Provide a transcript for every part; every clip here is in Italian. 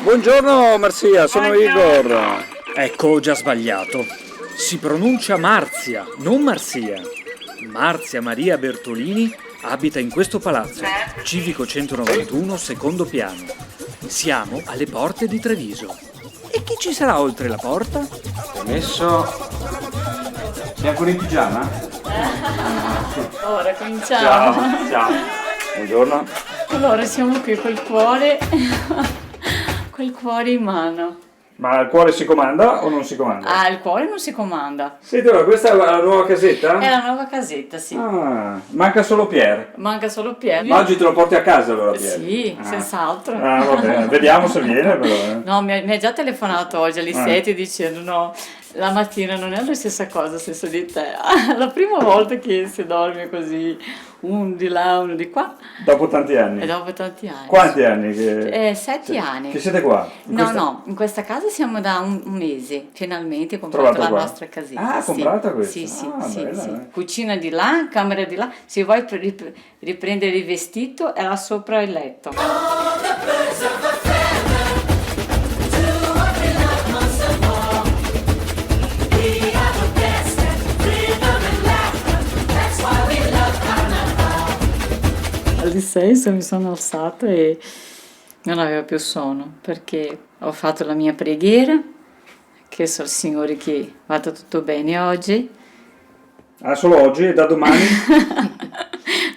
Buongiorno Marzia, sono Igor. Ecco, ho già sbagliato. Si pronuncia Marzia, non Marzia. Marzia Maria Bertolini abita in questo palazzo, Civico 191, secondo piano. Siamo alle porte di Treviso. E chi ci sarà oltre la porta? Permesso. Sei ancora in pigiama? Ora cominciamo. Ciao. Buongiorno. Allora siamo qui col cuore in mano. Ma il cuore si comanda o non si comanda? Ah, il cuore non si comanda. Senti, allora, questa è la nuova casetta? È la nuova casetta, sì. Ah, manca solo Pier. Manca solo Pier. Ma oggi te lo porti a casa allora, Pier? Sì, senz'altro. Ah, va bene, vediamo se viene però. No, mi ha già telefonato oggi alle 7 dicendo no, la mattina non è la stessa cosa senza di te. La prima volta che si dorme così, uno di là, uno di qua. Dopo tanti anni? E dopo tanti anni. Quanti anni? Che... 7 anni. Che siete qua? No, in questa casa siamo da un mese, finalmente comprato la nostra casetta. Ah, comprata questa? Sì, sì, Ah, sì, bella, sì. Cucina di là, camera di là, se vuoi riprendere il vestito è là sopra il letto. Alle 6 mi sono alzata e non avevo più sonno perché ho fatto la mia preghiera, chiesto al Signore che vada tutto bene oggi. Ah, solo oggi e da domani?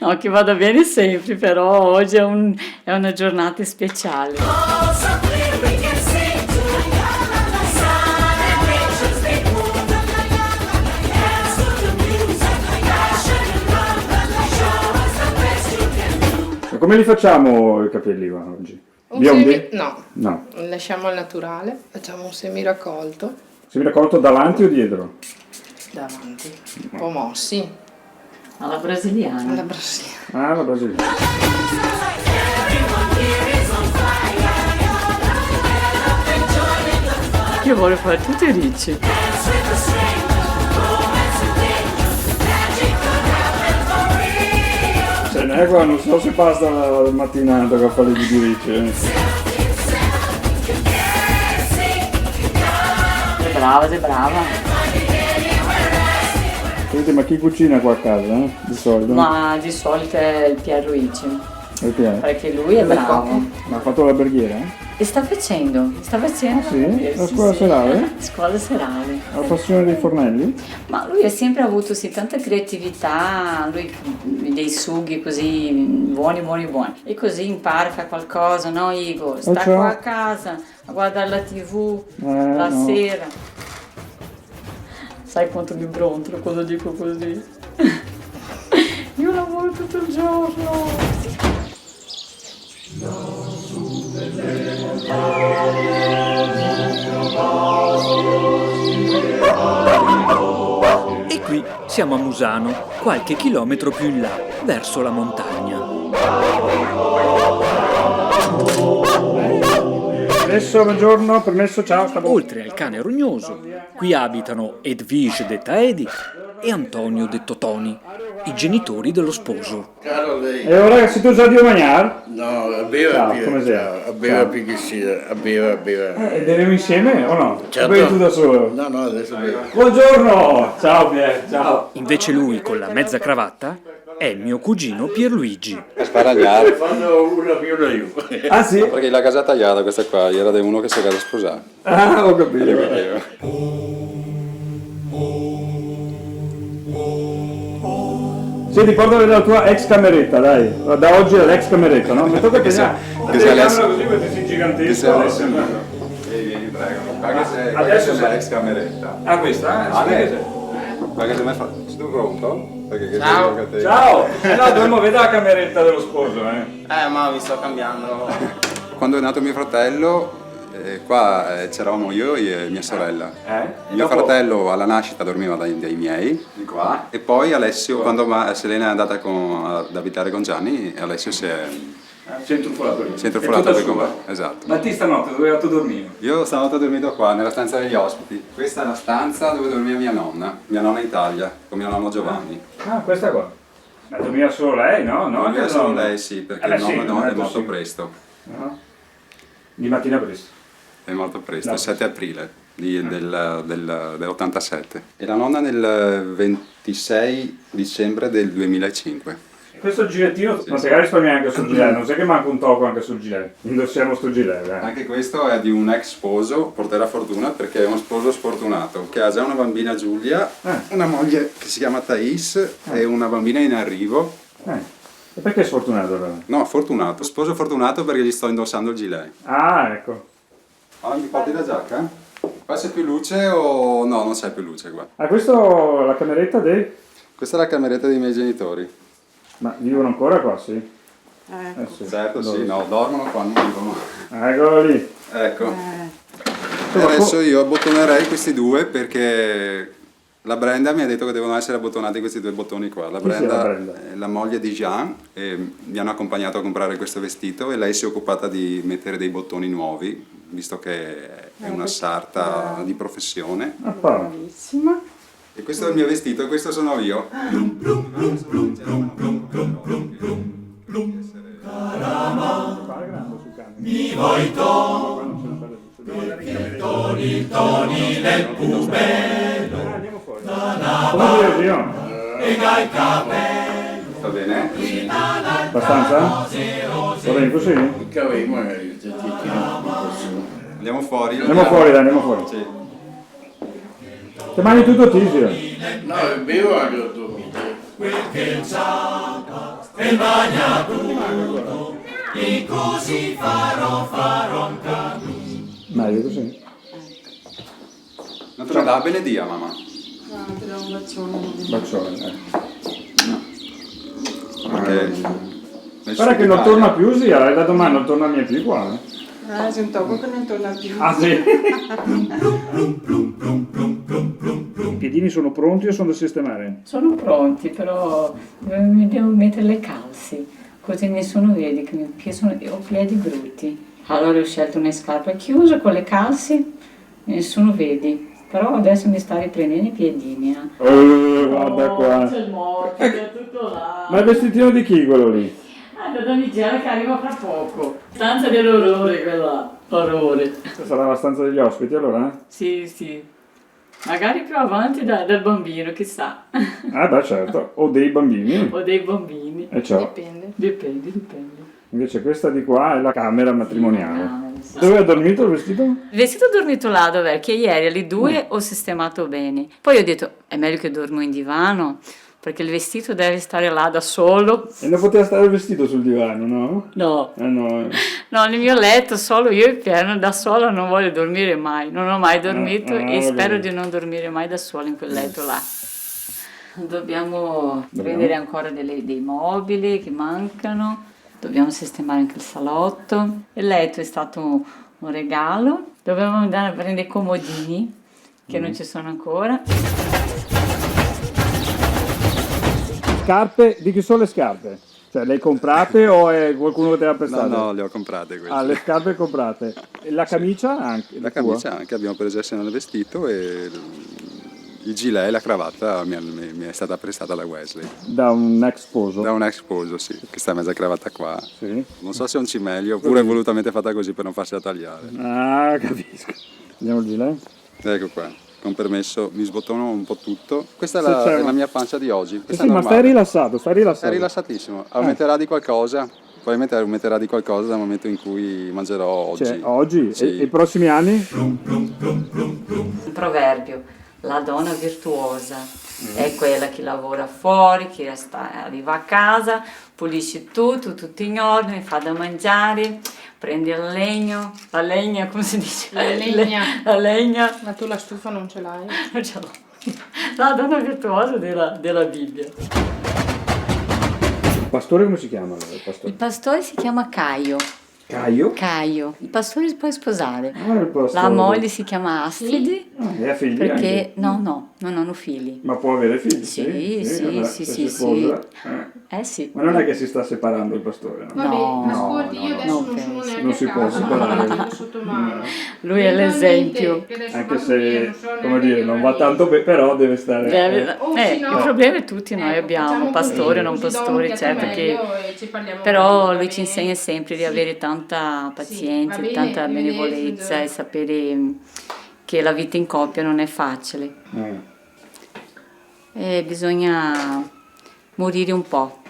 No, che vada bene sempre, però oggi è una giornata speciale. Come li facciamo i capelli qua oggi? Biondi? No, lasciamo al naturale, facciamo un semiraccolto. Semiraccolto davanti o dietro? Davanti, un po' mossi. Alla brasiliana. Alla brasiliana. Ah, la brasiliana. Io voglio fare tutti i ricci. Qua non so se basta la mattinata che fa le figuricce. Sei brava. Senti, ma chi cucina qua a casa, di solito? Ma di solito è il Pierluigi, Il Pier? perché lui è bravo. Ma ha fatto l'alberghiera? E sta facendo. Ah, sì? La scuola serale? Scuola serale. Ha passione dei fornelli? Ma lui ha sempre avuto sì, tanta creatività, lui dei sughi così buoni. E così impara, fa qualcosa, no Igor? Sta ciao. qua a casa a guardare la TV la sera. Sai quanto mi brontolo quando dico così? Io lavoro tutto il giorno. E qui siamo a Musano, qualche chilometro più in là, verso la montagna. Permesso, buongiorno, permesso, ciao. Oltre al cane rognoso, qui abitano Edwige detta Edi e Antonio detto Toni, i genitori dello sposo. Caro lei. E ora che siete usati a mangiare? No, a bere, Ciao, a bere, come sei? ciao, a bere più che sia, a bere. E beviamo insieme o no? Certo. O bevi tu da solo? No, adesso bevo. Buongiorno! Ciao Pier, ciao. Invece lui, con la mezza cravatta, è il mio cugino Pierluigi. Per sparagnare. Fanno una più una io. Ah sì? Perché la casa tagliata questa qua era di uno che si era sposato. Ah, ho capito. Senti, portami la tua ex cameretta, dai. Da oggi è l'ex cameretta, no? Mi tocca che sia Alessio. così, questi sei gigantesco. Vieni, prego. Adesso è l'ex cameretta. Ah, questa? Perché se mi fa... Sei tu pronto? Perché Ciao. Ciao! No, dovremmo vedere la cameretta dello sposo, Ma vi sto cambiando. Quando è nato mio fratello, qua c'eravamo io e mia sorella. Mio fratello alla nascita dormiva dai miei, di qua, e poi Alessio, quando Selena è andata ad abitare con Gianni, Alessio si è Centrofolato lì. centrofolato qui con me. Esatto. Ma ti stanotte dove hai fatto dormire? Io stanotte ho dormito qua, nella stanza degli ospiti. Questa è la stanza dove dormiva mia nonna in Italia, con mio nonno Giovanni. Ah, questa qua. Ma dormiva solo lei, no? No, Dormiva anche solo nonno. lei, sì, perché beh, il sì, nonno è morto sì. presto. No? Di mattina presto. È morto presto, No. il 7 aprile dell'87. E la nonna nel 26 dicembre del 2005. E questo gilettino, ma magari risparmi anche sul gilet, non sai che manca un tocco anche sul gilet. Indossiamo sto gilet, Anche questo è di un ex sposo, porterà fortuna perché è uno sposo sfortunato che ha già una bambina Giulia, una moglie che si chiama Thais e una bambina in arrivo. E perché è sfortunato allora? No, fortunato, sposo fortunato perché gli sto indossando il gilet. Ah, ecco. Allora, mi porti la giacca? Qua c'è più luce o no? Non c'è più luce qua. Ah, questo la cameretta dei... Questa è la cameretta dei miei genitori. Ma vivono ancora qua, sì? Sì. Certo, Dove? sì, no, dormono qua, non vivono. Eccolo lì. Ecco. E adesso io abbottonerei questi due perché la Brenda mi ha detto che devono essere abbottonati questi due bottoni qua. La Chi sia la Brenda Brenda? è la moglie di Jean e mi hanno accompagnato a comprare questo vestito e lei si è occupata di mettere dei bottoni nuovi, visto che è una sarta di professione. Ah, pa. Bravissima. E questo è il mio vestito e questo sono io. Mi vuoi andiamo fuori. Come dire io? Va bene? Abbastanza? Va bene così? Che avevi magari il giacchettino. Andiamo fuori. Andiamo fuori, dai, andiamo fuori. Sì. Ti mangi tutto Tisio? No, bevo anche la tua amica. Meglio così. Non te lo dà benedia, mamma. Ah, ti do un bacione. Bacione, Perché Guarda che non torna più, sì, da domani non torna mai più qua. C'è un topo che non torna più. Ah sì? I piedini sono pronti o sono da sistemare? Sono pronti, però mi devo mettere le calze, così nessuno vede che ho piedi brutti. Allora ho scelto una scarpa chiusa con le calze, nessuno vede. Però adesso mi sta riprendendo i piedini. Guarda qua. C'è il morto, è tutto là. Ma il vestitino di chi quello lì? Da Donigella che arriva fra poco. Stanza dell'orrore quella, orrore. Sarà la stanza degli ospiti allora? Sì, sì. Magari più avanti del bambino, chissà. Ah beh certo, o dei bambini. O dei bambini. E ciò. Dipende. Dipende. Invece questa di qua è la camera matrimoniale. Ah, sì. Dove ha dormito il vestito? Il vestito ho dormito là, dov'è? Che ieri alle 2 ho sistemato bene. Poi ho detto, è meglio che dormo in divano, perché il vestito deve stare là da solo. E non poteva stare il vestito sul divano, no? No. No. No, nel mio letto solo io e Piano, da sola non voglio dormire mai. Non ho mai dormito e spero di non dormire mai da sola in quel letto là. Dobbiamo prendere ancora dei mobili che mancano. Dobbiamo sistemare anche il salotto. Il letto è stato un regalo. Dovevamo andare a prendere i comodini, che non ci sono ancora. Scarpe, di chi sono le scarpe? Cioè, le hai comprate o è qualcuno che te le ha prestate? No, le ho comprate queste. Ah, le scarpe comprate. E la camicia anche? La tua? camicia anche, abbiamo preso assieme il vestito e il gilet e la cravatta mi è stata prestata da Wesley. Da un ex sposo? Da un ex sposo, sì. Questa mezza cravatta qua. Sì. Non so se è un cimelio oppure è volutamente fatta così per non farsela tagliare. Ah, capisco. Vediamo il gilet. Ecco qua, con permesso mi sbottono un po' tutto. Questa è Se c'è è una- la mia pancia di oggi. Sì, Questa sì, è ma normale. stai rilassato, stai rilassato. È rilassatissimo. Aumenterà di qualcosa. Probabilmente aumenterà di qualcosa dal momento in cui mangerò oggi. Cioè, oggi? Sì. E i prossimi anni? Un proverbio, la donna virtuosa è quella che lavora fuori, che arriva a casa, pulisce tutto in ordine, fa da mangiare, prende il legno, la legna, come si dice? La legna. La legna, Ma tu la stufa non ce l'hai? non ce l'ho. La donna virtuosa della Bibbia. Il pastore come si chiama? Il Il pastore? pastore si chiama Caio. Caio? Caio. Il pastore si può sposare. Ah, il pastore. La moglie si chiama Astrid. Ah, e ha figli Perché anche? no, non hanno figli. Ma può avere figli? Sì, sì, vabbè, sì, se sì, si sposa, Sì. Ma non è che si sta separando il pastore, no? Vabbè, No, ascolti, io adesso non non sono penso. neanche Non si a può casa, separare. ma lo sotto mano. Lui è l'esempio. Che adesso Anche vado via, se, non so come neanche dire, gli non va orari. tanto bene, però deve stare... Oh, sì, no. Il problema è tutti noi Ecco, abbiamo, facciamo pastori o così, non così do un pastori, piatto certo meglio e ci parliamo però meglio, va lui ci bene? insegna sempre di Sì. avere tanta pazienza, va bene, tanta arrivederci, benevolenza buongiorno. e sapere che la vita in coppia non è facile e bisogna morire un po',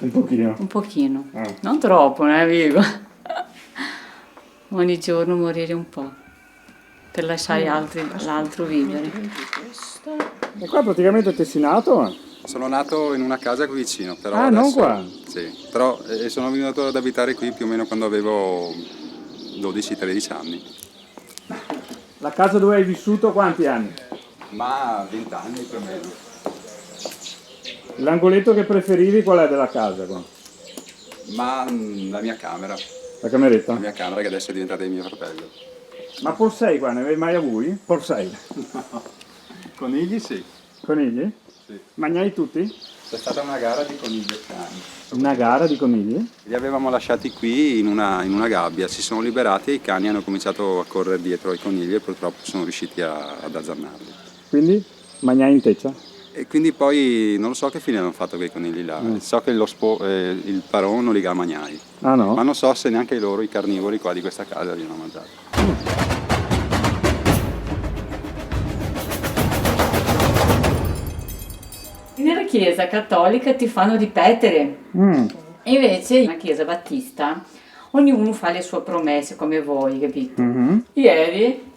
Un pochino. un pochino, non troppo, amico. Ogni giorno morire un po' per lasciare l'altro vivere. E qua praticamente è Tessinato? Sono nato in una casa qui vicino, però Ah, adesso, non qua? Sì, però sono venuto ad abitare qui più o meno quando avevo 12-13 anni. La casa dove hai vissuto quanti anni? Ma 20 anni più o meno. L'angoletto che preferivi qual è della casa qua? Ma la mia camera, La cameretta? che adesso è diventata di mio fratello. Ma Porsei qua, ne avevi mai avuti? Porsei. Conigli sì. Conigli? Sì. Mangiai tutti? C'è stata una gara di conigli e cani. Una gara di conigli? Li avevamo lasciati qui in una gabbia, si sono liberati e i cani hanno cominciato a correre dietro ai conigli e purtroppo sono riusciti ad azzannarli. Quindi mangiai in teccia? E quindi poi non lo so che fine hanno fatto quei conigli là, so che il paron non li ha mangiati, Ah no? ma non so se neanche loro, i carnivori qua di questa casa, li hanno mangiati. Nella chiesa cattolica ti fanno ripetere, invece nella chiesa battista ognuno fa le sue promesse come vuoi, capito? Ieri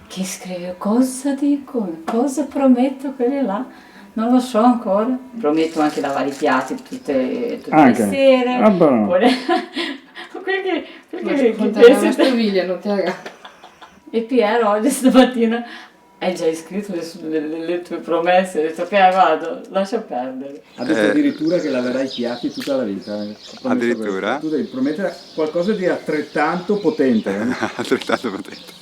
che scrive cosa dico, cosa prometto quelle là, non lo so ancora, prometto anche lavare i piatti tutte le Anche? sere. Ah, buono. Quel Ma che contare una pensi te. stoviglia, non ti aga. E Piero oggi stamattina hai già iscritto le tue promesse, ho detto Piero guarda, lascia perdere. Ha detto addirittura che laverai i piatti tutta la vita. Addirittura? Tu devi promettere qualcosa di altrettanto potente. Altrettanto potente.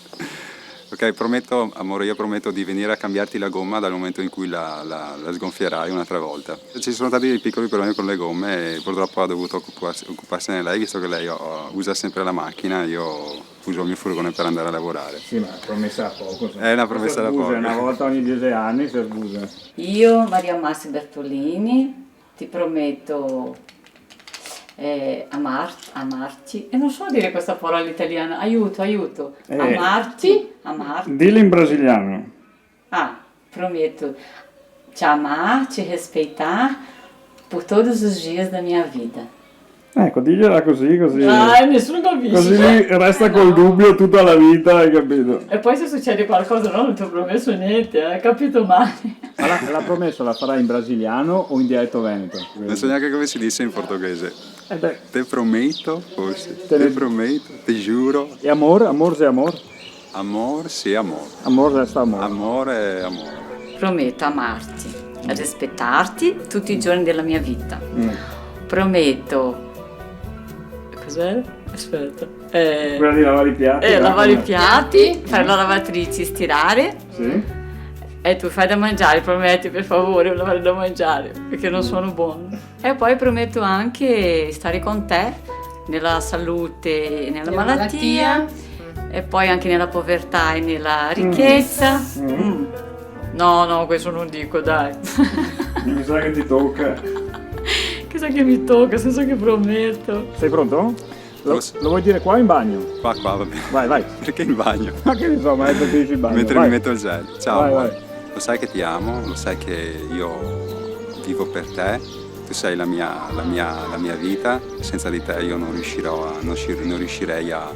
Ok, prometto, amore, io prometto di venire a cambiarti la gomma dal momento in cui la sgonfierai un'altra volta. Ci sono stati dei piccoli problemi con le gomme e purtroppo ha dovuto occuparsene lei, visto che lei usa sempre la macchina, io uso il mio furgone per andare a lavorare. Sì, ma promessa da poco. È una promessa da poco. Una volta ogni 10 anni si sbusa. Io, Maria Massi Bertolini, ti prometto amarci, e non so dire questa parola italiana, aiuto, amarti, Dillo in brasiliano. prometto te amar, te respeitar por todos os dias da minha vida. Ecco, digliela così. Nessuno capisce. Così resta col dubbio tutta la vita, hai capito? E poi se succede qualcosa, no, non ti ho promesso niente, hai capito male. Ma la promessa la farai in brasiliano o in dialetto veneto? Non so neanche come si dice in portoghese. Beh. Te prometto, forse. Te prometto, te giuro. E amor? Amor se amor? Amor, sì, amor. Amor resta amor. Amore è amore. Prometto amarti, rispettarti tutti i giorni della mia vita. Prometto. Cos'era? Aspetta. Quella di lavare i piatti. Lavare i piatti, fare la lavatrice, stirare. Sì. E tu fai da mangiare, prometti per favore, lavare da mangiare, perché non sono buono. E poi prometto anche stare con te nella salute e nella malattia. E poi anche nella povertà e nella ricchezza. No, questo non dico, dai. Mi sa che ti tocca. Chissà che mi tocca, senza che prometto. Sei pronto? Lo vuoi dire qua o in bagno? Qua, va bene. Vai. Perché in bagno? Ma che ne so, ma è per dirci in bagno. Mentre vai. mi metto il gel. Ciao, Vai. amore. Lo sai che ti amo, lo sai che io vivo per te, tu sei la mia vita, senza di te io non riuscirei a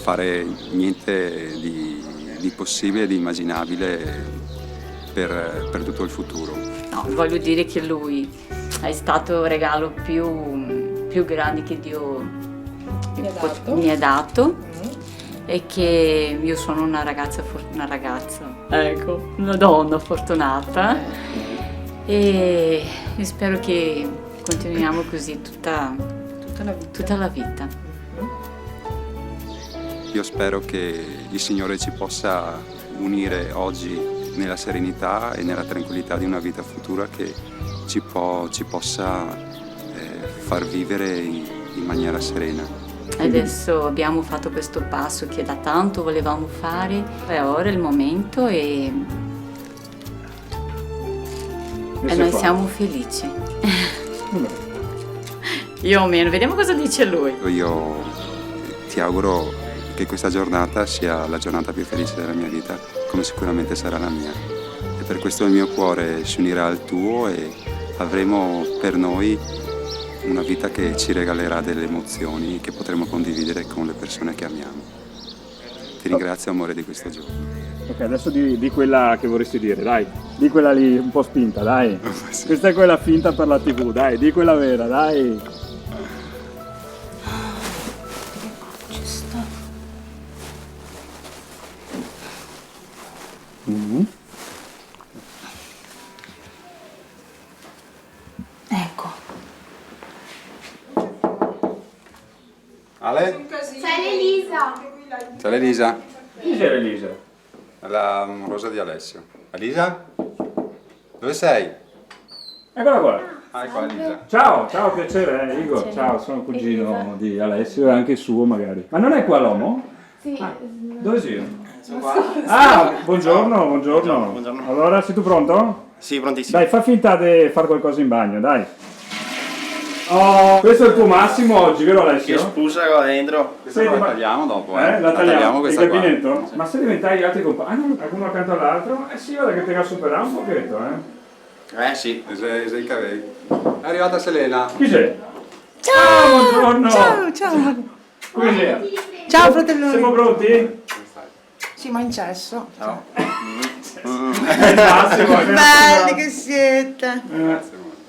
fare niente di possibile, di immaginabile per tutto il futuro. No, voglio dire che lui è stato il regalo più grande che Dio mi ha dato e che io sono una donna fortunata e spero che continuiamo così tutta la vita. Io spero che il Signore ci possa unire oggi nella serenità e nella tranquillità di una vita futura che ci possa far vivere in maniera serena. Adesso abbiamo fatto questo passo che da tanto volevamo fare, e ora è il momento e noi siamo felici. Io o meno, vediamo cosa dice lui. Io ti auguro che questa giornata sia la giornata più felice della mia vita, come sicuramente sarà la mia. E per questo il mio cuore si unirà al tuo e avremo per noi una vita che ci regalerà delle emozioni che potremo condividere con le persone che amiamo. Ti ringrazio, amore, di questo giorno. Ok, adesso di quella che vorresti dire, dai. Di quella lì un po' spinta, dai. Sì. Questa è quella finta per la TV, dai. Di quella vera, dai. Ecco. Ale? Sei Elisa. Ciao Elisa. Chi c'era Elisa? La amorosa di Alessio. Elisa? Dove sei? Eccola qua. Ah, è qua Elisa. Ciao, ciao, piacere, Igor. Ciao, sono cugino di Alessio e anche suo magari. Ma non è qua l'uomo? Sì. Dove sei? Ah, buongiorno, buongiorno. Buongiorno. Allora, sei tu pronto? Sì, prontissimo. Dai, fa finta di fare qualcosa in bagno, dai. Oh, questo è il tuo massimo oggi, vero Che Alessio? spusa qua dentro. Questa la tagliamo dopo, La tagliamo, il questa qua. gabinetto? Ma se diventai gli altri compagni? Ah no, uno accanto all'altro? Eh sì, guarda che te la supera un pochetto, Sì. Sei il cavelli. È arrivata Selena. Chi sei? Ciao! Buongiorno! Ciao. Quindi, Ciao fratello. siamo pronti? Sì, ma in cesso. Ciao. È il massimo, è Belli che siete.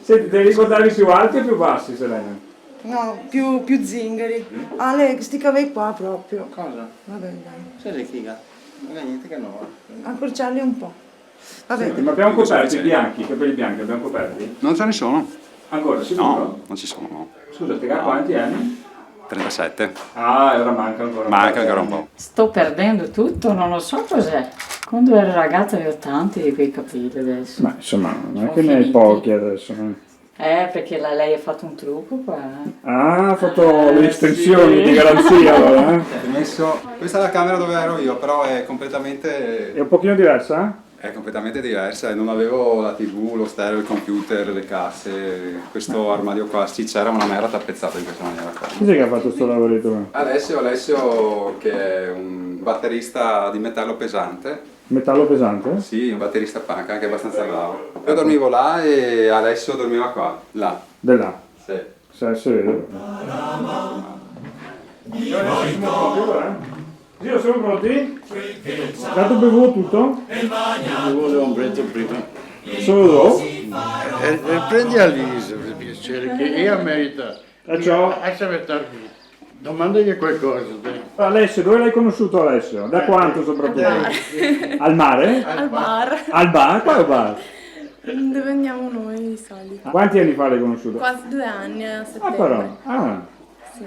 Senti, devi ricordarli più alti o più bassi, Selena? No, più zingari. Ale, sti cavelli qua proprio. Cosa? Vabbè, dai. Sei figa? Non è niente che no. Accorciarli un po'. Vabbè. Senti, ma abbiamo coperti i bianchi, i capelli bianchi, abbiamo coperti? Non ce ne sono. Ancora, sicuro? No, non ci sono, no. Scusa, te quanti anni? 37. Ah, ora manca ancora. Manca ancora un po'. Sto perdendo tutto, non lo so cos'è. Quando ero ragazza avevo tanti di quei capelli adesso. Ma insomma, non è Sono che ne hai finiti. pochi adesso. Perché lei ha fatto un trucco qua. Ah, ha fatto le estensioni di garanzia allora, Questa è la camera dove ero io, però è completamente È un pochino diversa? È completamente diversa e non avevo la TV, lo stereo, il computer, le casse, questo armadio qua, sì c'era ma non era tappezzato in questa maniera qua. Chi è che ha fatto questo lavoretto? Alessio che è un batterista di metallo pesante, Metallo pesante? sì, un batterista punk, anche abbastanza bravo. Io dormivo là e Alessio dormiva qua, là. Da là. Sì. Se vedo. Zio, siamo pronti? Dato bevuto tutto? Io volevo un prezzo prima. Solo dopo? Prendi a Lisa per piacere, che io merita. Ciao. Lasciami stare qui. Domandagli qualcosa. Dai. Alessio, dove l'hai conosciuto Alessio? Da quanto soprattutto? Al mare? Al bar. Al bar? Quale bar? Dove andiamo noi di solito? Quanti anni fa l'hai conosciuto? Quasi 2 anni a Ah settembre. però, Sì.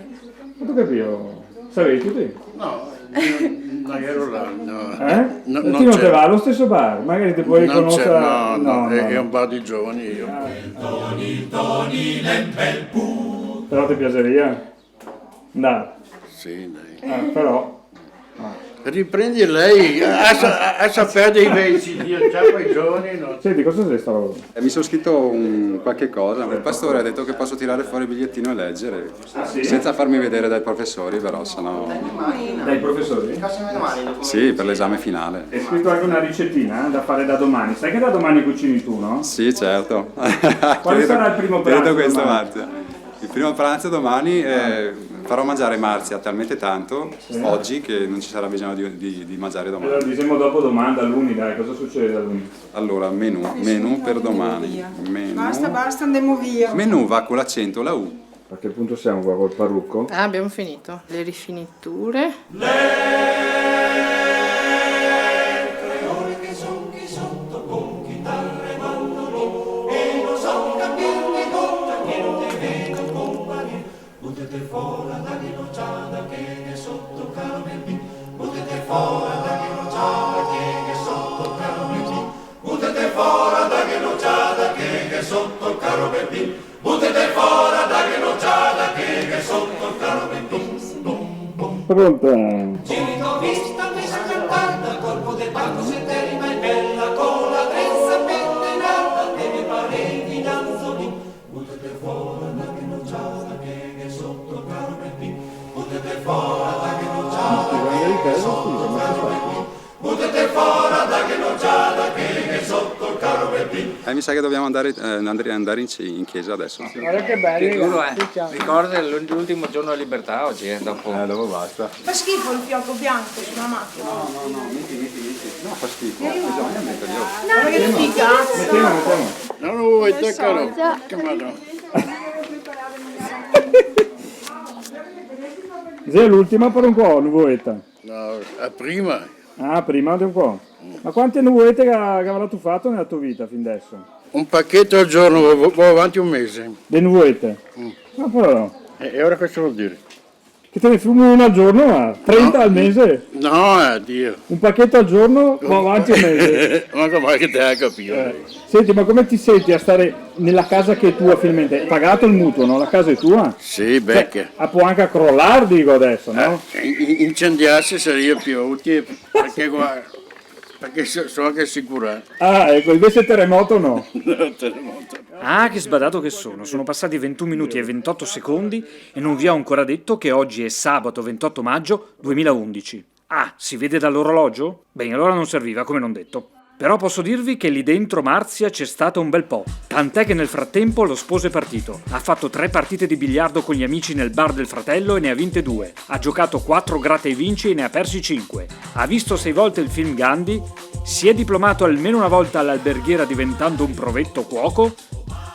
non ho capito. Sapevi tutti? No, io non ero là. No. E Non chi non te c'è. va allo stesso bar? Magari ti puoi Non c'è, riconoscere. no, è un bar di giovani io. Però ti piacerebbe? Andare. Sì, dai. Però. Riprendi lei, a sapere dei vecchi, io già quei giovani non. Senti, cosa sei stato? Mi sono scritto qualche cosa, il pastore ha detto che posso tirare fuori il bigliettino e leggere, sì? senza farmi vedere dai professori però, sennò... Dai professori? Sì, per l'esame finale. È scritto anche una ricettina da fare da domani. Sai che da domani cucini tu, no? Sì, certo. Quale sarà il primo Ti ho detto pranzo questo, domani? Marzia. Il primo pranzo domani farò mangiare Marzia talmente tanto oggi che non ci sarà bisogno di mangiare domani. Allora diciamo dopo domani, da lunedì, dai, cosa succede da lunedì? Allora, menù per domani. Basta, andiamo via. Menù va con l'accento, la U. A che punto siamo qua col parrucco? Abbiamo finito. Le rifiniture. Pronta? Mi sa che dobbiamo andare in chiesa adesso. Guarda che belli. Che duro, Ricorda l'ultimo giorno di libertà oggi, dopo. Dopo basta. Fa schifo il fiocco bianco sulla macchina. No, metti. No, fa schifo. Bisogna metterlo. Ma che figazzo! Mettiamo. Non lo vuoi toccare? Che madonna. Sì, l'ultima per un po', nuvoletta. No, la prima. Ah, prima di un po'. Ma quante nuvolette che avrà tu fatto nella tua vita fin adesso? Un pacchetto al giorno, vado avanti un mese. Le nuvolette? Ma però, E ora cosa vuol dire? che te ne fumi una al giorno, ma 30 al mese? No, Dio. Un pacchetto al giorno, va avanti un mese. Ma come che te hai capito? Senti, ma come ti senti a stare nella casa che è tua finalmente? Hai pagato il mutuo, no? La casa è tua? Sì, becca. Può anche crollare, dico adesso, no? Incendiarsi sarebbe più utile perché, guarda, perché sono anche assicurato. Ah, ecco, invece terremoto no. Ah, che sbadato che sono. Sono passati 21 minuti e 28 secondi e non vi ho ancora detto che oggi è sabato 28 maggio 2011. Ah, si vede dall'orologio? Bene, allora non serviva, come non detto. Però posso dirvi che lì dentro Marzia c'è stato un bel po'. Tant'è che nel frattempo lo sposo è partito. Ha fatto 3 partite di biliardo con gli amici nel bar del fratello e ne ha vinte 2. Ha giocato 4 gratta e vinci e ne ha persi 5. Ha visto 6 volte il film Gandhi. Si è diplomato almeno una volta all'alberghiera diventando un provetto cuoco.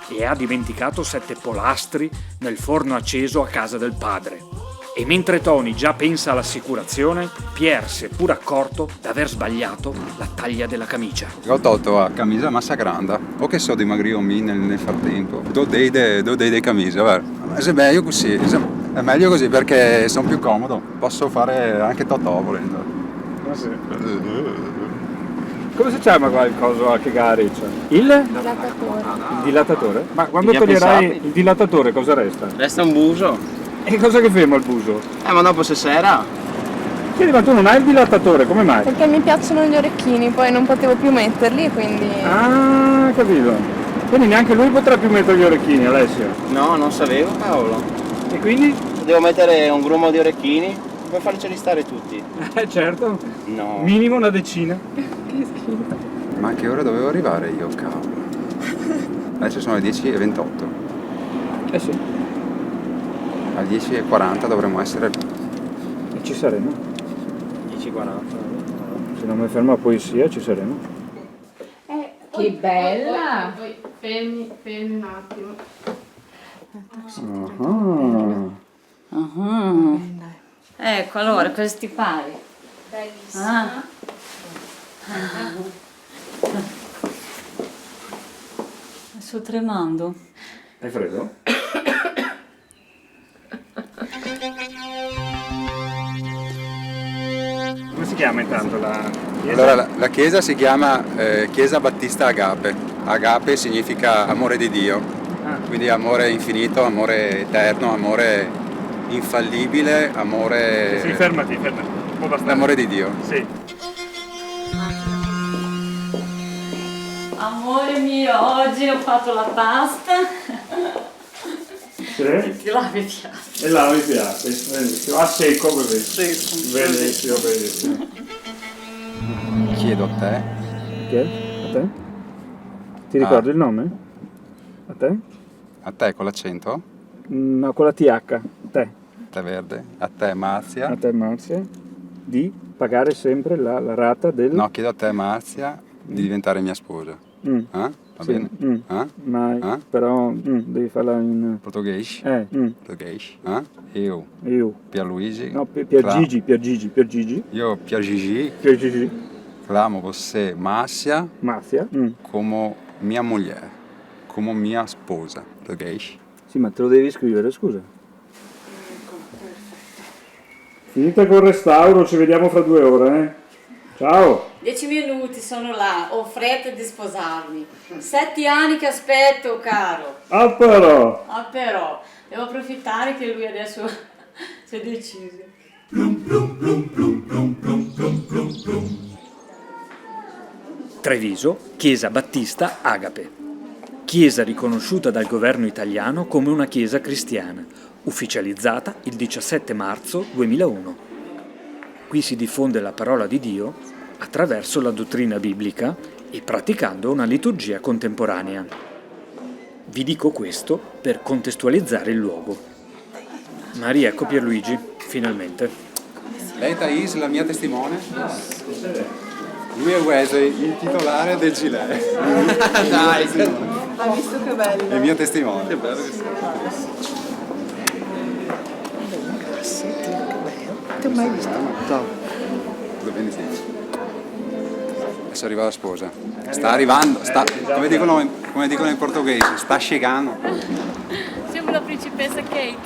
E ha dimenticato 7 polastri nel forno acceso a casa del padre. E mentre Tony già pensa all'assicurazione, Pierre si è pure accorto d'aver sbagliato la taglia della camicia. Ho tolto la camisa massa grande, o che so dimagrire nel frattempo. Do dei camicie, vabbè. È meglio così perché sono più comodo. Posso fare anche totò volendo. Ah, sì. Come si chiama qua il coso che gareggia? Il dilatatore? Ma quando Già toglierai pensato? il dilatatore cosa resta? Resta un buso. E cosa che fermo al buso? Ma dopo se sera. Chiedi, ma tu non hai il dilatatore, come mai? Perché mi piacciono gli orecchini, poi non potevo più metterli, quindi... Ah, capito. Quindi neanche lui potrà più mettere gli orecchini, Alessio. No, non sapevo, cavolo. E quindi? Devo mettere un grumo di orecchini per farceli stare tutti. Certo. No. Minimo una decina. Ma a che ora dovevo arrivare io, cavolo? Adesso sono le 10:28. Eh sì. Alle 10:40 dovremmo essere lì. E ci saremo. 10:40. Se non mi fermo a poesia ci saremo. Che bella! Poi fermi un attimo. Ecco, allora, cosa ti pare? Bellissima. Sto tremando. Hai freddo? Come si chiama intanto la chiesa? Allora, la chiesa si chiama Chiesa Battista Agape. Agape significa amore di Dio, quindi amore infinito, amore eterno, amore infallibile, amore... Sì, fermati. Può bastare. L'amore di Dio. Sì. Amore mio, oggi ho fatto la pasta. Sì? Che la mi piace. E là mi piace, benissimo. A secco così. Sì. Benissimo. Chiedo a te, Che? A te? Ti ricordi il nome? A te? con l'accento, No, con la TH. A te. te verde, a te Marzia. A te Marzia. Di pagare sempre la rata del... No, chiedo a te Marzia di diventare mia sposa. Va Sì, bene? Mai, però devi farla in... Portoghese. Portoghese. Io, Io. Pierluigi. No, Piergigi. Io, Piergigi, Piergigi. clamo você, Márcia, Marzia. come mia moglie, come mia sposa. Portoghese. Sì, ma te lo devi scrivere, scusa. Finita col restauro, ci vediamo fra 2 ore, Ciao. 10 minuti sono là, ho fretta di sposarmi. 7 anni che aspetto, caro. Ah però. Ah però, devo approfittare che lui adesso si è deciso. Treviso, Chiesa Battista Agape. Chiesa riconosciuta dal governo italiano come una chiesa cristiana, ufficializzata il 17 marzo 2001. Qui si diffonde la parola di Dio attraverso la dottrina biblica e praticando una liturgia contemporanea. Vi dico questo per contestualizzare il luogo. Ma riecco Pierluigi, finalmente. Lei è Thais, la mia testimone? Lui è Wesley, il titolare del gilet. Dai, Hai visto che bello? È il mio testimone. che bello che sei. Ti ho mai visto? Va bene, sì. Adesso arriva la sposa. Sta arrivando, come dicono in portoghese, sta chegando. Siamo la principessa Kate.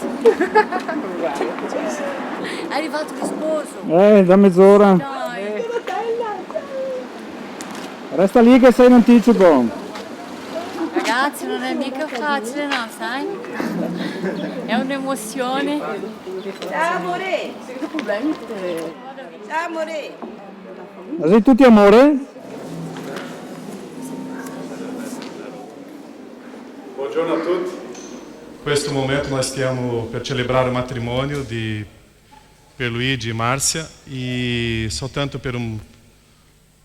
È arrivato lo sposo. Da mezz'ora. Dai. Resta lì che sei in anticipo. Ragazzi, non è mica facile, no, sai? È un'emozione. Ciao amore! Ciao amore! Ma sei tutti amore? Buongiorno a tutti. In questo momento noi stiamo per celebrare il matrimonio di Pierluigi e Marzia e soltanto per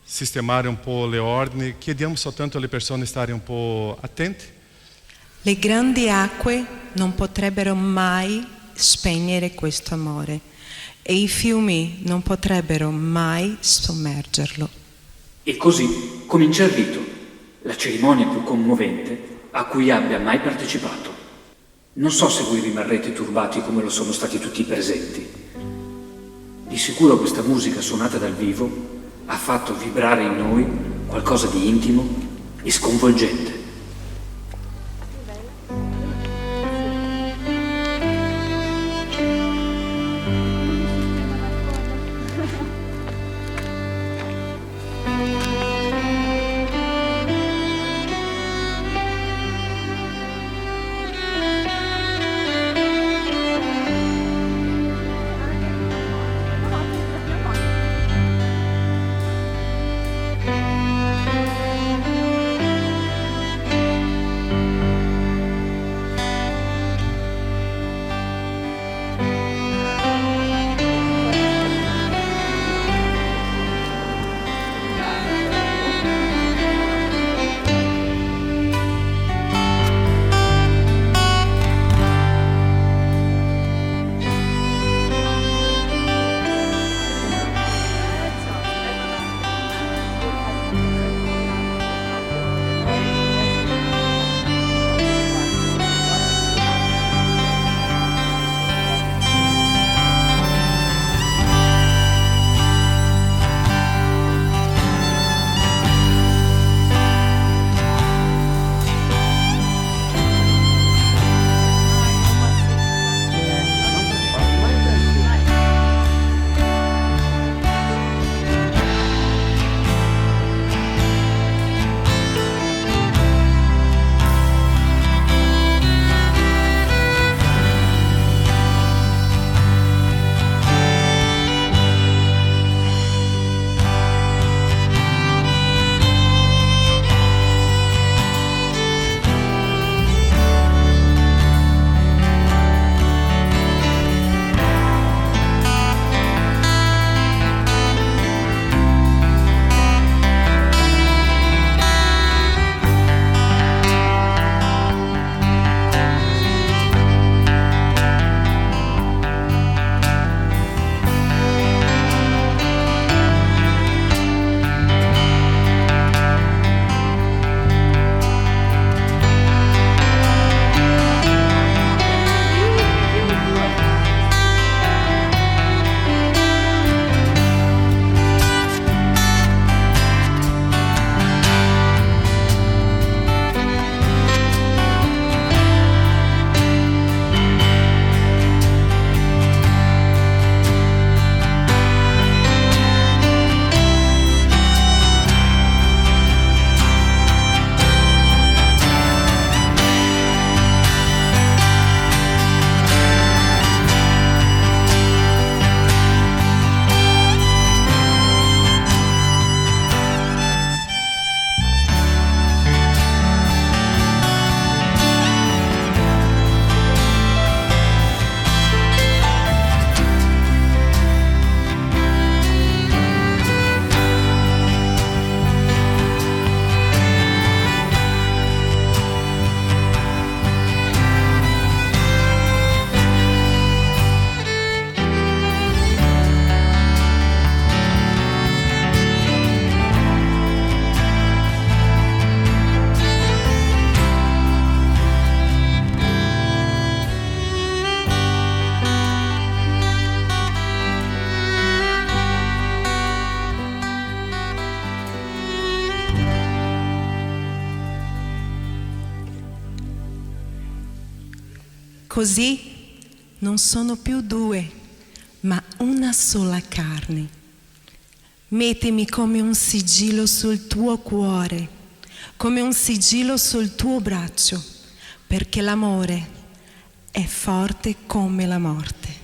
sistemare un po' le ordini, chiediamo soltanto alle persone di stare un po' attenti. Le grandi acque non potrebbero mai spegnere questo amore e i fiumi non potrebbero mai sommergerlo. E così comincia il rito, la cerimonia più commovente a cui abbia mai partecipato. Non so se voi rimarrete turbati come lo sono stati tutti i presenti. Di sicuro questa musica suonata dal vivo ha fatto vibrare in noi qualcosa di intimo e sconvolgente. così non sono più due, ma una sola carne. Mettimi come un sigillo sul tuo cuore, come un sigillo sul tuo braccio, perché l'amore è forte come la morte.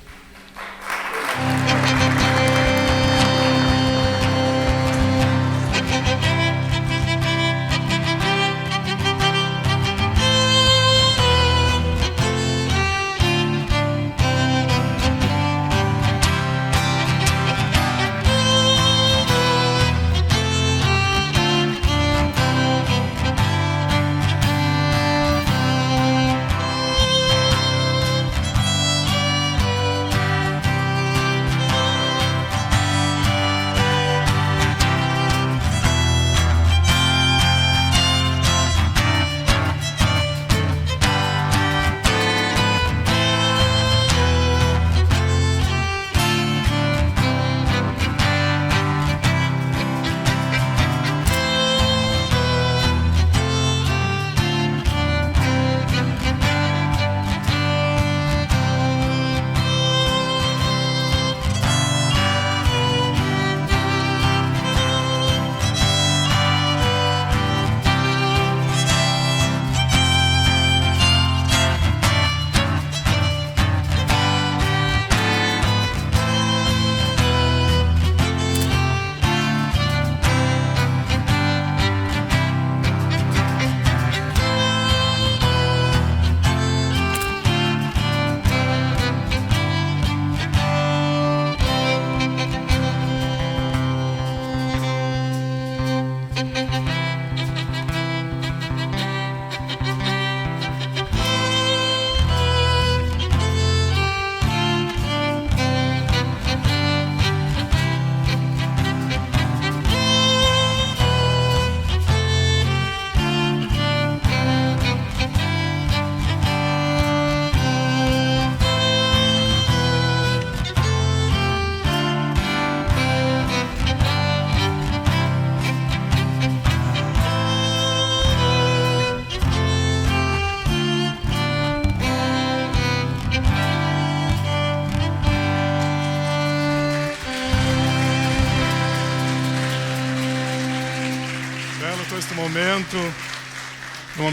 Um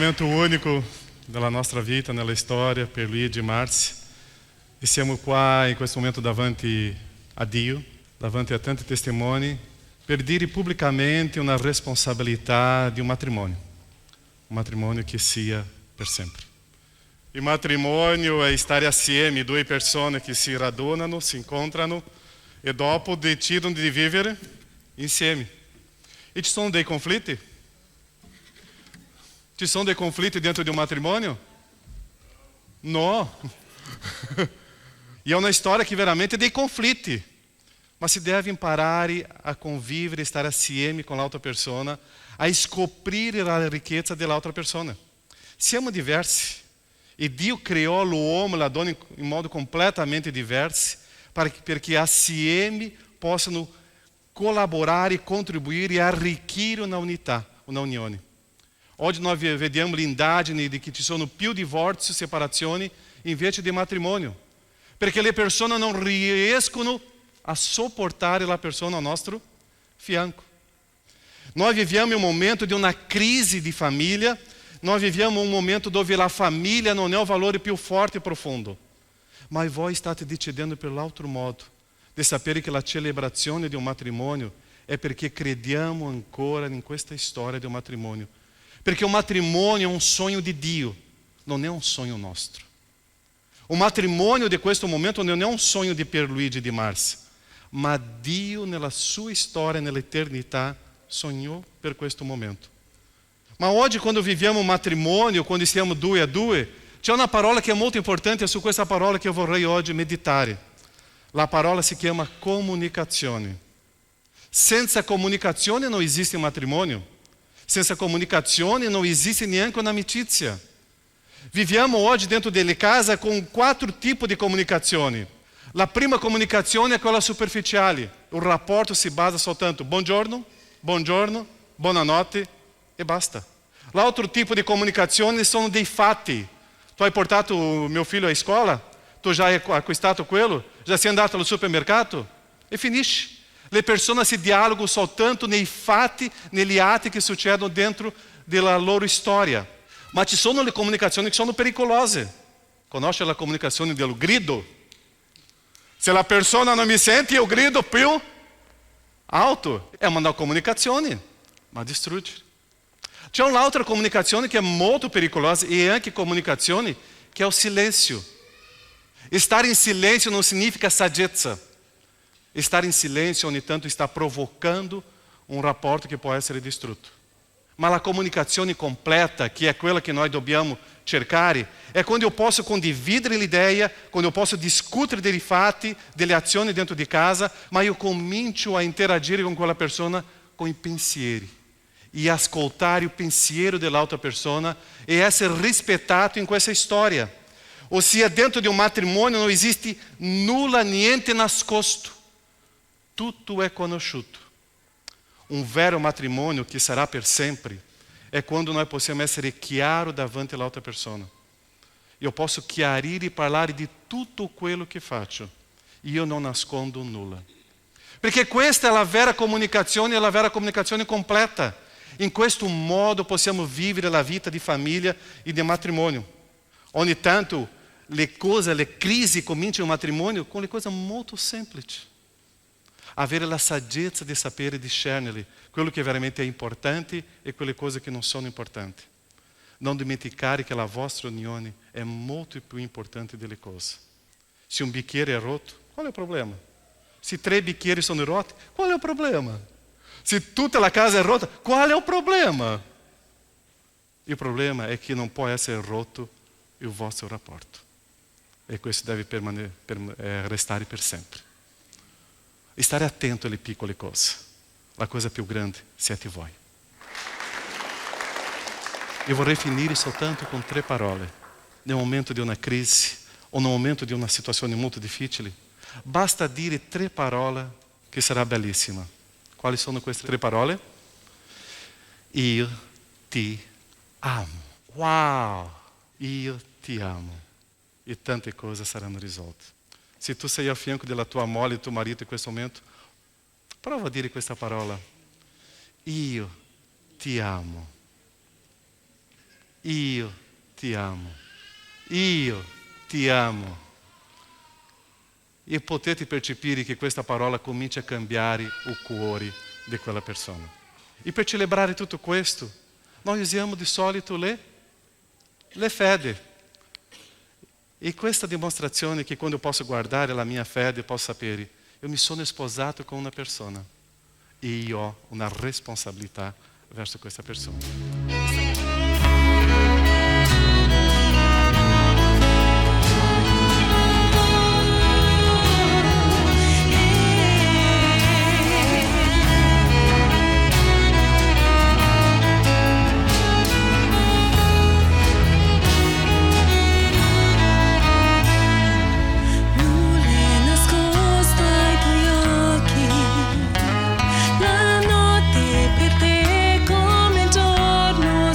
momento unico della nostra vita, nella storia, per Luigi e Marzia. E siamo qua in questo momento davanti a Dio, davanti a tanti testimoni, per dire pubblicamente una responsabilità di un matrimonio che sia per sempre. Il matrimonio è stare assieme, due persone che si radunano, si incontrano e dopo decidono di vivere insieme. E ci sono dei conflitti? Ci sono dei conflitti dentro di un matrimonio? No. E è una storia che veramente dei conflitti. Ma si deve imparare a convivere, a stare assieme con l'altra persona, a scoprire la ricchezza dell'altra persona. Siamo diversi. E Dio criou l'uomo e la donna in modo completamente diverso, perché assieme possano collaborare e contribuire e arricchire una unità, una unione. Oggi noi vediamo l'indagine di che ci sono più divorzi e separazioni invece di matrimonio, perché le persone non riescono a sopportare la persona al nostro fianco. Noi viviamo un momento di una crisi di famiglia, noi viviamo un momento dove la famiglia non è o valore più forte e profondo. Ma voi state decidendo per l'altro modo, di sapere che la celebrazione di un matrimonio è perché crediamo ancora in questa storia di un matrimonio. Perché o matrimônio è un sonho di Dio, non è un sonho nostro. O matrimônio di questo momento non è un sonho di Pierluigi e di Marzia, ma Dio nella sua storia, nell'eternità, sonhou per questo momento. Ma oggi quando viviamo un matrimonio, quando siamo due a due, c'è una parola che è molto importante, è su questa parola che io vorrei oggi meditare. La parola si chiama comunicazione. Senza comunicazione non esiste matrimonio. Senza comunicazione non esiste neanche un'amicizia. Viviamo oggi dentro delle case con 4 tipi di comunicazione. La prima comunicazione è quella superficiale. Il rapporto si basa soltanto buongiorno, buongiorno, buonanotte e basta. L'altro tipo di comunicazione sono dei fatti. Tu hai portato mio figlio a scuola? Tu già hai acquistato quello? Já sei andato al supermercato? E finisce. Le persone si dialogano soltanto nei fatti, negli atti che succedono dentro della loro storia. Ma ci sono le comunicazioni che sono pericolose. Conosce la comunicazione del grido? Se la persona non mi sente, io grido più alto. È una comunicazione, ma distrugge. C'è un'altra comunicazione che è molto pericolosa e anche comunicazione che è il silenzio. Estar in silenzio non significa saggezza. Estar in silenzio ogni tanto sta provocando un rapporto che può essere distrutto. Ma la comunicazione completa, che è quella che noi dobbiamo cercare, è quando io posso condividere l'idea, quando eu posso discutere dei fatti, delle azioni dentro di casa, ma io comincio a interagire con quella persona com i pensieri. E ascoltare o pensiero dell'altra persona e essere rispettato in questa storia. Ossia, dentro di un matrimonio non esiste nulla, niente nascosto. Tutto è conosciuto. Un vero matrimonio che sarà per sempre è quando noi possiamo essere chiari davanti all'altra persona. Io posso chiarire e parlare di tutto quello che faccio. Io non nascondo nulla. Perché questa è la vera comunicazione completa. In questo modo possiamo vivere la vita di famiglia e di matrimonio. Ogni tanto le crisi cominciano in matrimonio con le cose molto semplici. Avere la saggezza di sapere discernere quello che veramente è importante e quelle cose che non sono importanti. Non dimenticare che la vostra unione è molto più importante delle cose. Se un bicchiere è rotto, qual è il problema? Se 3 bicchieri sono rotti, qual è il problema? Se tutta la casa è rotta, qual è il problema? Il problema è che non può essere rotto il vostro rapporto. E questo deve restare per sempre. Stare attento alle piccole cose. La cosa più grande siete voi. Io vorrei finire soltanto con 3 parole. Nel momento di una crisi o nel momento di una situazione molto difficile, basta dire 3 parole che sarà bellissima. Quali sono queste 3 parole? Io ti amo. Wow! Io ti amo. E tante cose saranno risolte. Se tu sei a fianco della tua moglie e tuo marito in questo momento, prova a dire questa parola. Io ti amo. Io ti amo. Io ti amo. E potete percepire che questa parola comincia a cambiare il cuore di quella persona. E per celebrare tutto questo, noi usiamo di solito le fede. E questa dimostrazione che quando eu posso guardare la mia fede, posso sapere, eu mi sono sposato con una persona e io ho una responsabilità verso questa persona. La notte per te come il giorno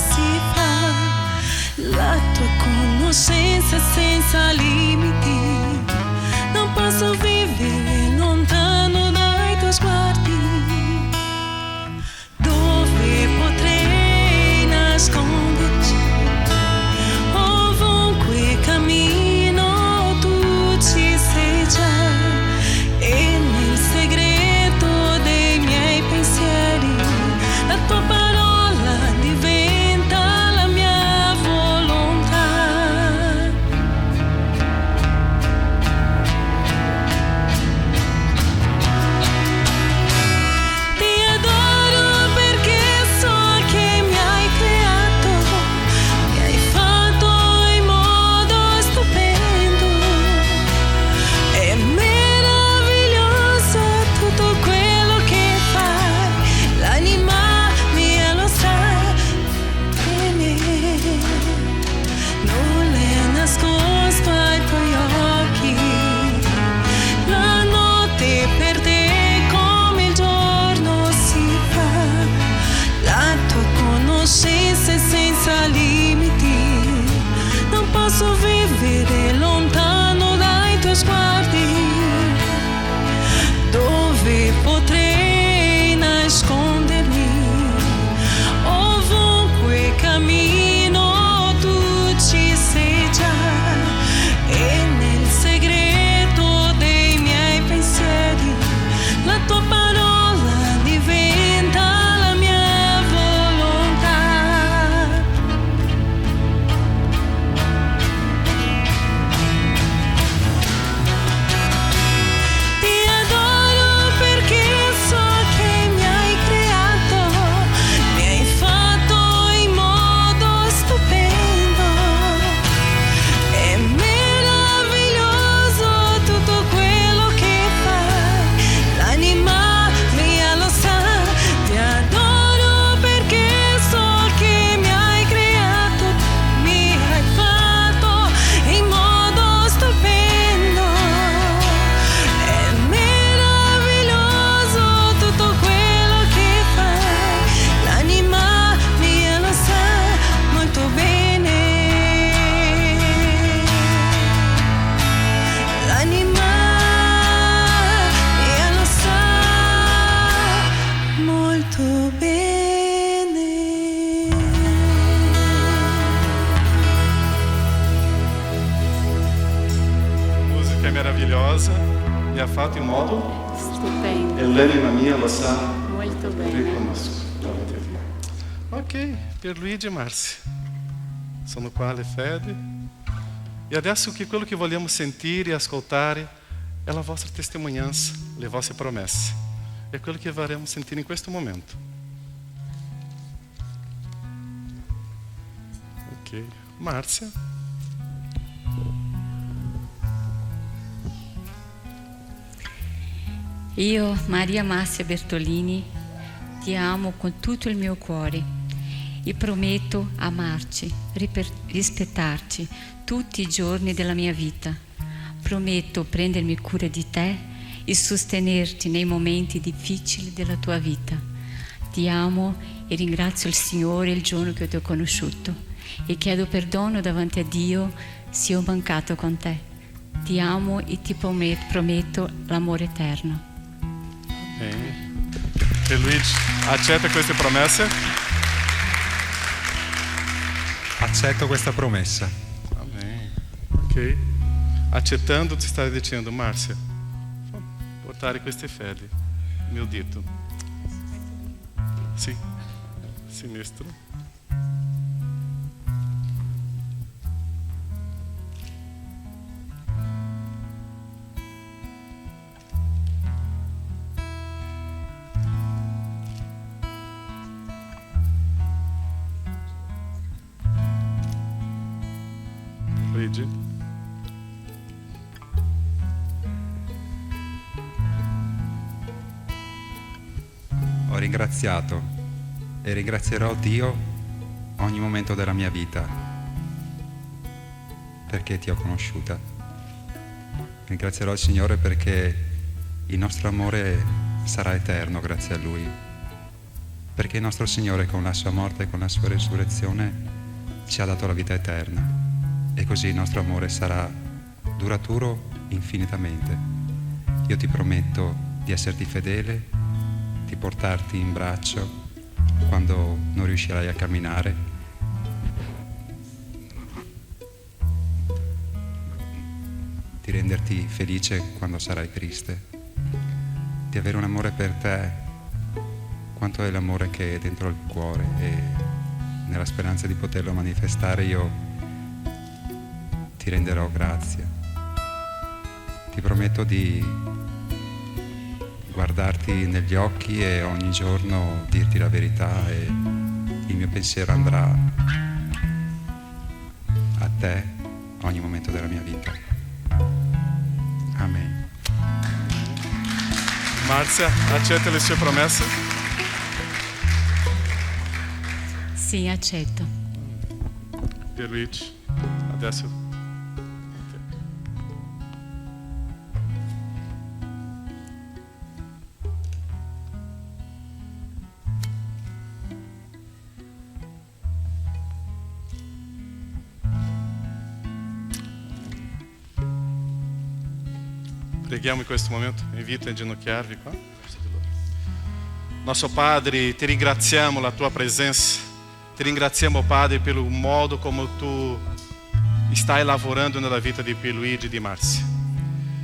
fatto in modo Stupendo. e l'anima mia lo sa, Molto bene. riconosco davanti a Dio. Ok, Pierluigi e Márcia, sono qua le fede. E adesso che quello che vogliamo sentire e ascoltare è la vostra testimonianza, le vostre promesse. È quello che vorremmo sentire in questo momento. Ok, Márcia. Io, Maria Márcia Bertolini, ti amo con tutto il mio cuore e prometto amarci, rispettarci tutti i giorni della mia vita. Prometto prendermi cura di te e sostenerti nei momenti difficili della tua vita. Ti amo e ringrazio il Signore il giorno che ti ho conosciuto e chiedo perdono davanti a Dio se ho mancato con te. Ti amo e ti prometto l'amore eterno. E Luigi, accetta queste promesse? Accetto questa promessa. Amém. Ok. Accettando, ti stai dicendo, Márcia, portare queste fede, mio dito. Sì, sinistro. Luigi. Ho ringraziato e ringrazierò Dio ogni momento della mia vita perché ti ho conosciuta. Ringrazierò il Signore perché il nostro amore sarà eterno grazie a Lui. Perché il nostro Signore con la sua morte e con la sua resurrezione ci ha dato la vita eterna. E così il nostro amore sarà duraturo infinitamente. Io ti prometto di esserti fedele, di portarti in braccio quando non riuscirai a camminare, di renderti felice quando sarai triste, di avere un amore per te quanto è l'amore che è dentro il cuore e nella speranza di poterlo manifestare io ti renderò grazie. Ti prometto di guardarti negli occhi e ogni giorno dirti la verità e il mio pensiero andrà a te ogni momento della mia vita. Amen. Márcia, accetta le sue promesse? Sì, accetto. Pierluigi, adesso. Preghiamo in questo momento, invito a inginocchiarvi qua. Nosso Padre, ti ringraziamo la tua presença, ti ringraziamo Padre pelo modo como tu stai lavorando nella vita di Pierluigi e di Márcia.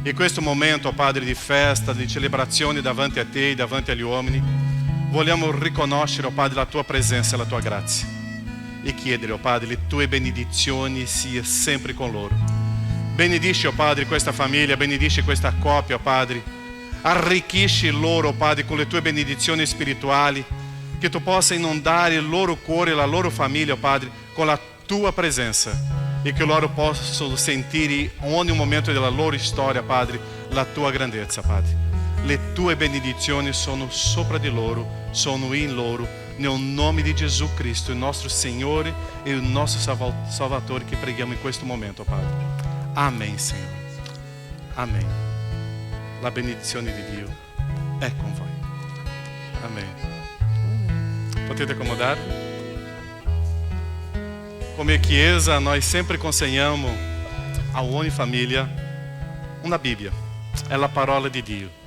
In questo momento, Padre, di festa, di celebrazione davanti a te e davanti agli uomini, vogliamo riconoscere, Padre, la tua presenza e la tua grazia e chiedere, Padre, le tue benedizioni sia sempre con loro. Benedici, Padre, questa famiglia, benedici questa coppia, Padre. Arricchisci loro, Padre, con le tue benedizioni spirituali, che tu possa inondare il loro cuore e la loro famiglia, Padre, con la tua presenza e che loro possano sentire ogni momento della loro storia, Padre, la tua grandezza, Padre. Le tue benedizioni sono sopra di loro, sono in loro, nel nome di Gesù Cristo, il nostro Signore e il nostro Salvatore, che preghiamo in questo momento, Padre. Amém, Senhor. Amém. La benedizione di Dio è con voi. Amém. Potete accomodarvi? Come Chiesa, nós sempre consegnamos a ogni famiglia una Bibbia. È la parola di Dio.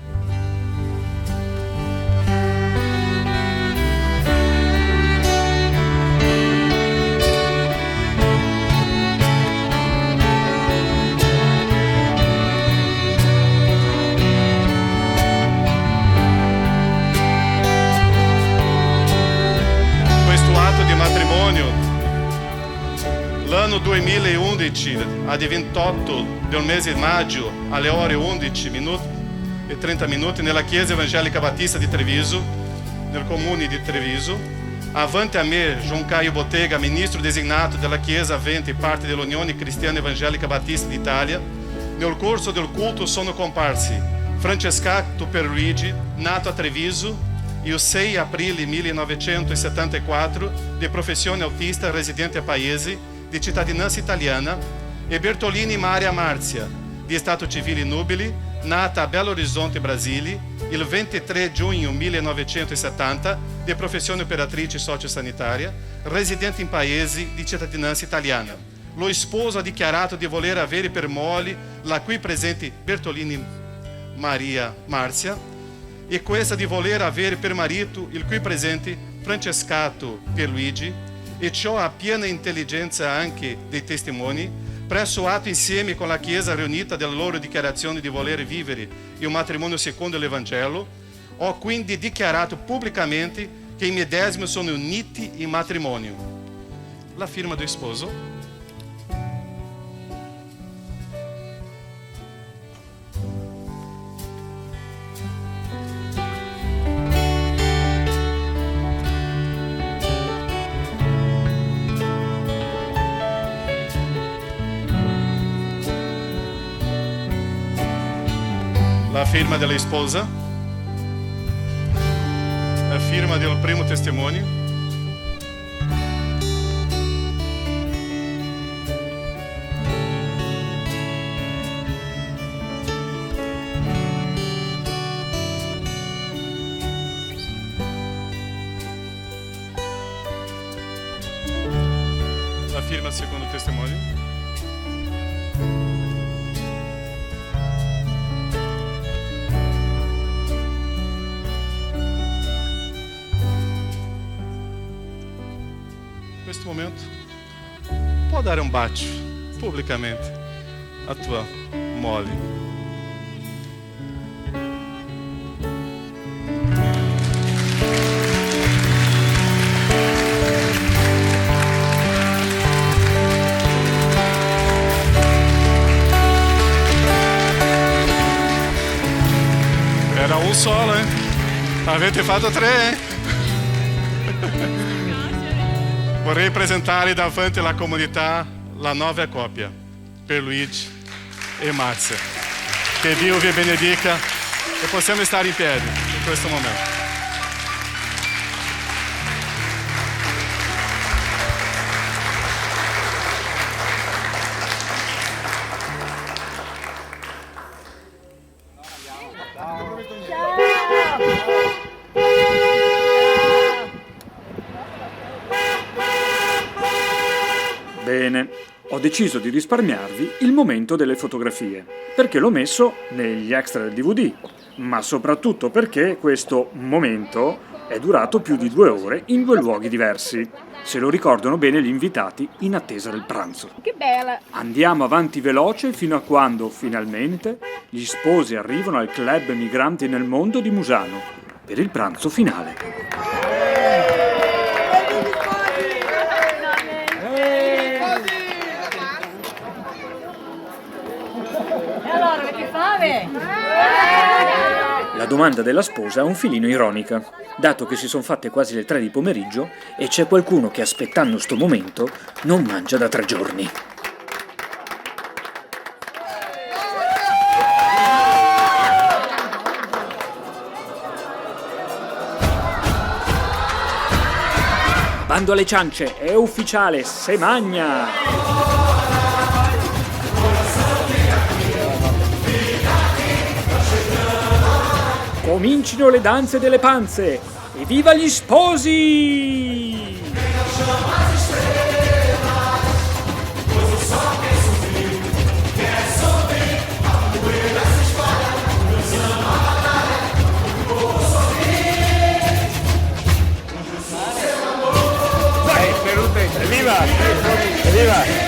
2011, a 28 del mese di maggio, alle ore 11:30, nella Chiesa Evangelica Battista di Treviso, nel comune di Treviso, avanti a me João Caio Bottega, ministro designato della Chiesa avente parte dell'Unione Cristiana Evangelica Battista d'Italia. Nel corso del culto sono comparsi Francescato Pierluigi, nato a Treviso il 6 aprile 1974, di professione autista, residente a Paesi, di cittadinanza italiana, e Bertolini Maria Marzia, di stato civile nubile, nata a Belo Horizonte, Brasile, il 23 giugno 1970, di professione operatrice sociosanitaria, residente in Paesi, di cittadinanza italiana. Lo sposo ha dichiarato di voler avere per moglie la qui presente Bertolini Maria Marzia, e questa di voler avere per marito il qui presente Francescato Pierluigi, e ciò a piena intelligenza anche dei testimoni, presso atto insieme con la Chiesa riunita della loro dichiarazione di voler vivere il matrimonio secondo l'Evangelo. Ho quindi dichiarato pubblicamente che i medesimi sono uniti in matrimonio. La firma do sposo. La firma della sposa, la firma del primo testimone, la firma del secondo testimone. Neste momento, pode dar bacio pubblicamente a tua mole. Era um solo, hein? Avete fatto 3, hein? Vorrei presentare davanti alla comunità la nuova coppia, Pierluigi e Marzia. Che Dio vi benedica e possiamo stare in piedi in questo momento. Bene, ho deciso di risparmiarvi il momento delle fotografie, perché l'ho messo negli extra del DVD, ma soprattutto perché questo momento è durato più di 2 ore in 2 luoghi diversi. Se lo ricordano bene gli invitati in attesa del pranzo. Che bella! Andiamo avanti veloce fino a quando, finalmente, gli sposi arrivano al club migranti nel mondo di Musano per il pranzo finale. La domanda della sposa è un filino ironica, dato che si sono fatte quasi le 3 di pomeriggio e c'è qualcuno che aspettando sto momento non mangia da 3 giorni. Bando alle ciance, è ufficiale, se magna! Comincino le danze delle panze! E viva gli sposi! Evviva! Evviva!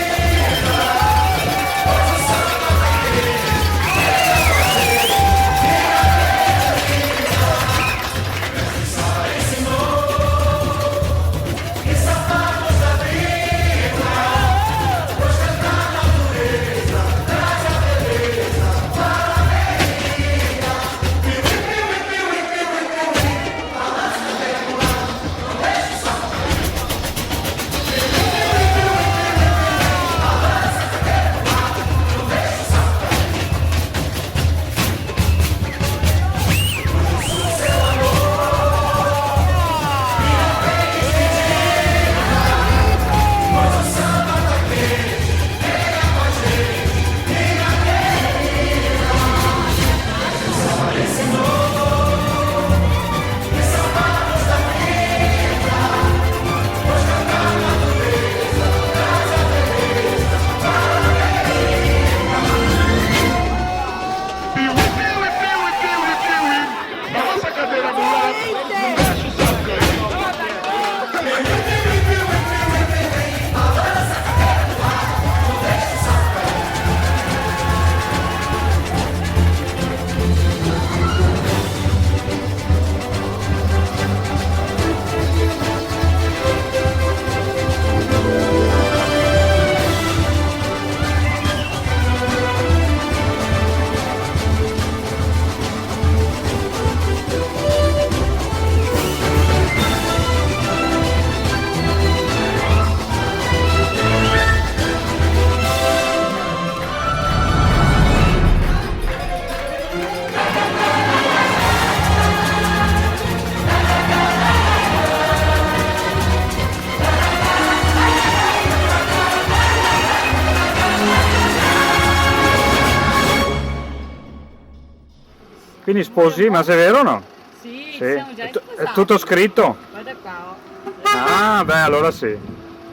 Quindi sposi, ma se è vero o no? Sì, Sì. siamo già È tutto scritto? Guarda qua. Ah, beh, allora sì.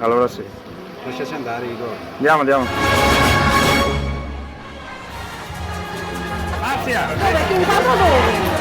Allora sì. Lasciaci andare, Igor. Andiamo, andiamo. Marzia! Dove? Ti inquadro dove?